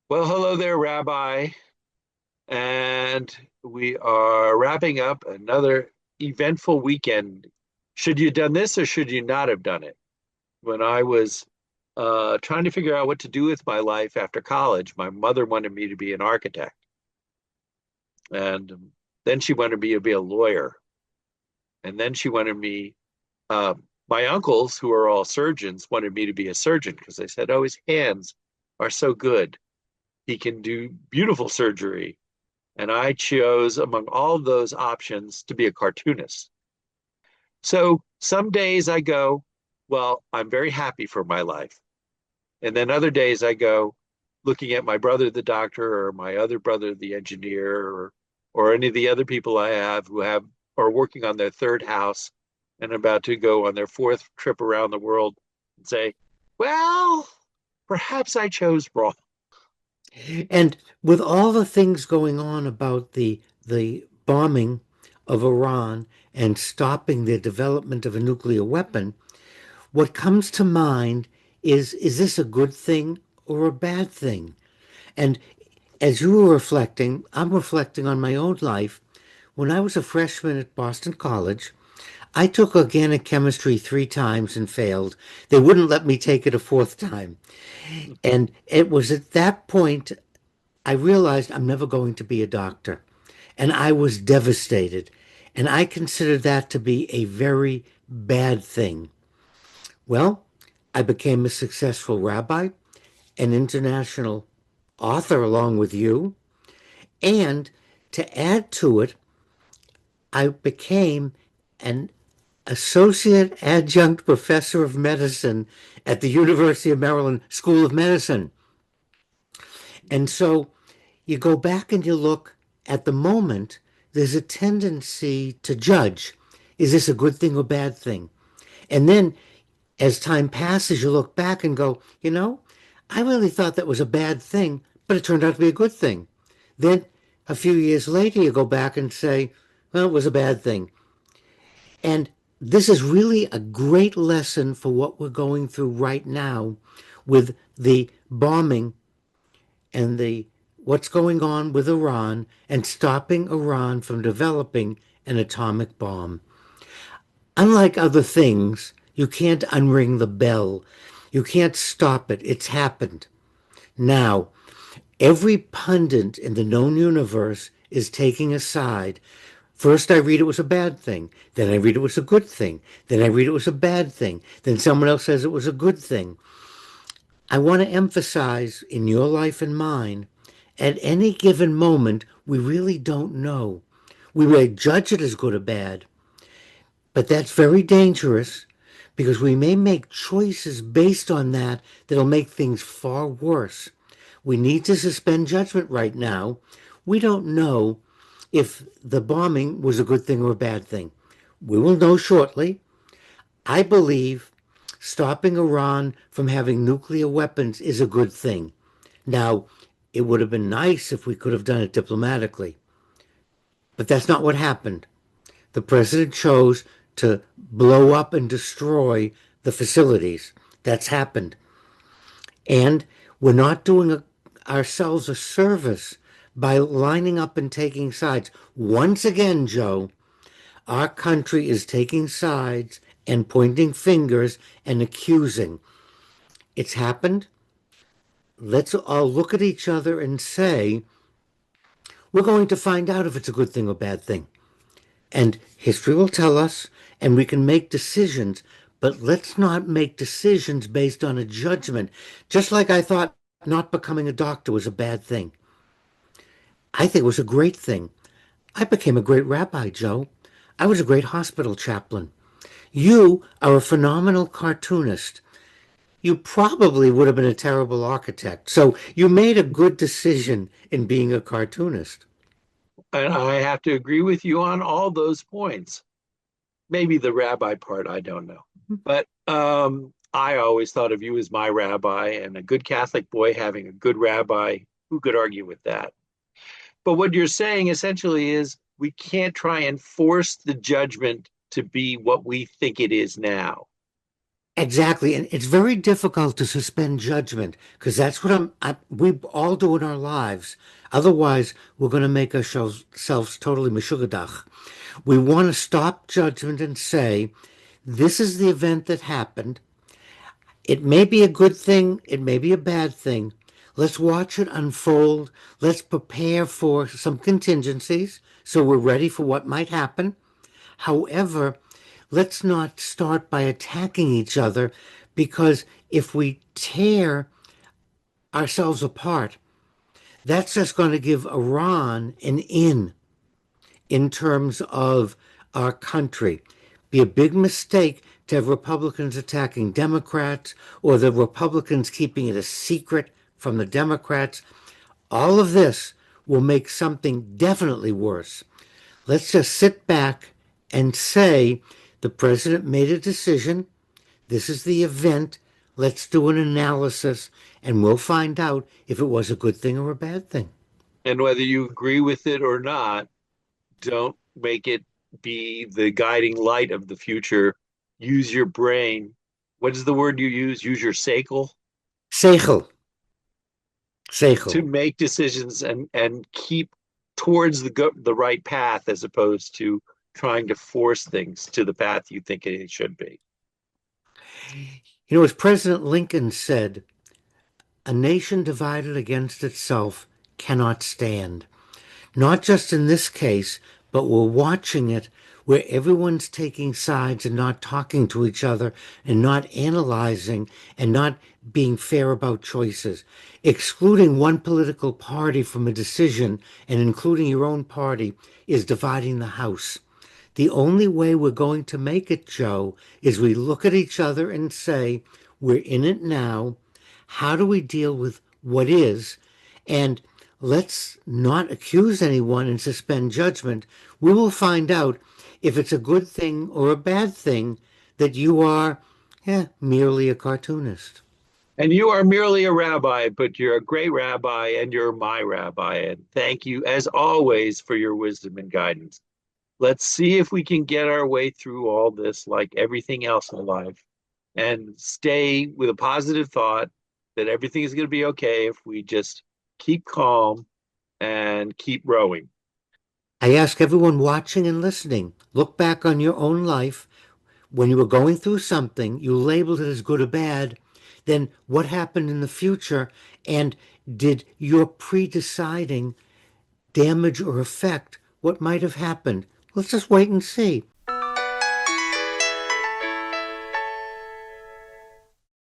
Well, hello there, Rabbi. And we are wrapping up another eventful weekend. Should you have done this or should you not have done it? When I was trying to figure out what to do with my life after college, my mother wanted me to be an architect. And then she wanted me to be a lawyer. And then she wanted me, uh, my uncles, who are all surgeons, wanted me to be a surgeon because they said, oh, his hands are so good. He can do beautiful surgery. And I chose among all of those options to be a cartoonist. So some days I go, well, I'm very happy for my life. And then other days I go looking at my brother, the doctor, or my other brother, the engineer, or any of the other people I have who have are working on their third house and about to go on their fourth trip around the world and say, well, perhaps I chose wrong. And with all the things going on about the bombing of Iran and stopping the development of a nuclear weapon, what comes to mind is this a good thing or a bad thing? And as you were reflecting, I'm reflecting on my own life. When I was a freshman at Boston College, I took organic chemistry 3 times and failed. They wouldn't let me take it a fourth time. And it was at that point I realized I'm never going to be a doctor. And I was devastated. And I considered that to be a very bad thing. Well, I became a successful rabbi, an international author along with you. And to add to it, I became an associate adjunct professor of medicine at the University of Maryland School of Medicine. And so you go back and you look at the moment, there's a tendency to judge. Is this a good thing or bad thing? And then as time passes, you look back and go, I really thought that was a bad thing, but it turned out to be a good thing. Then a few years later, you go back and say, well, it was a bad thing. And this is really a great lesson for what we're going through right now with the bombing and the what's going on with Iran and stopping Iran from developing an atomic bomb. Unlike other things, you can't unring the bell. You can't stop it. It's happened. Now, every pundit in the known universe is taking a side. First, I read it was a bad thing. Then I read it was a good thing. Then I read it was a bad thing. Then someone else says it was a good thing. I want to emphasize in your life and mine, at any given moment, we really don't know. We may judge it as good or bad, but that's very dangerous because we may make choices based on that that'll make things far worse. We need to suspend judgment right now. We don't know if the bombing was a good thing or a bad thing. We will know shortly. I believe stopping Iran from having nuclear weapons is a good thing. Now, it would have been nice if we could have done it diplomatically, but that's not what happened. The president chose to blow up and destroy the facilities. That's happened. And we're not doing ourselves a service by lining up and taking sides. Once again, Joe, our country is taking sides and pointing fingers and accusing. It's happened. Let's all look at each other and say, we're going to find out if it's a good thing or bad thing. And history will tell us, and we can make decisions, but let's not make decisions based on a judgment. Just like I thought not becoming a doctor was a bad thing, I think it was a great thing. I became a great rabbi, Joe. I was a great hospital chaplain. You are a phenomenal cartoonist. You probably would have been a terrible architect. So you made a good decision in being a cartoonist. And I have to agree with you on all those points. Maybe the rabbi part, I don't know. But I always thought of you as my rabbi, and a good Catholic boy having a good rabbi. Who could argue with that? But what you're saying essentially is we can't try and force the judgment to be what we think it is now. Exactly, and it's very difficult to suspend judgment because that's what we all do in our lives. Otherwise, we're going to make ourselves totally meshuggah. We want to stop judgment and say, this is the event that happened. It may be a good thing, it may be a bad thing. Let's watch it unfold. Let's prepare for some contingencies so we're ready for what might happen. However, let's not start by attacking each other because if we tear ourselves apart, that's just going to give Iran an in terms of our country. Be a big mistake to have Republicans attacking Democrats or the Republicans keeping it a secret from the Democrats. All of this will make something definitely worse. Let's just sit back and say the president made a decision. This is the event. Let's do an analysis and we'll find out if it was a good thing or a bad thing. And whether you agree with it or not, don't make it be the guiding light of the future. Use your brain. What is the word you use? Use your sacral Seichel. to Seichel. make decisions and keep towards the right path as opposed to trying to force things to the path you think it should be. You know, as President Lincoln said, a nation divided against itself cannot stand. Not just in this case, but we're watching it where everyone's taking sides and not talking to each other and not analyzing and not being fair about choices. Excluding one political party from a decision and including your own party is dividing the House. The only way we're going to make it, Joe, is we look at each other and say, we're in it now. How do we deal with what is? And let's not accuse anyone and suspend judgment. We will find out if it's a good thing or a bad thing that you are merely a cartoonist. And you are merely a rabbi, but you're a great rabbi and you're my rabbi. And thank you, as always, for your wisdom and guidance. Let's see if we can get our way through all this like everything else in life and stay with a positive thought that everything is going to be okay if we just keep calm and keep rowing. I ask everyone watching and listening, look back on your own life. When you were going through something, you labeled it as good or bad. Then what happened in the future? And did your pre-deciding damage or affect what might have happened? Let's just wait and see.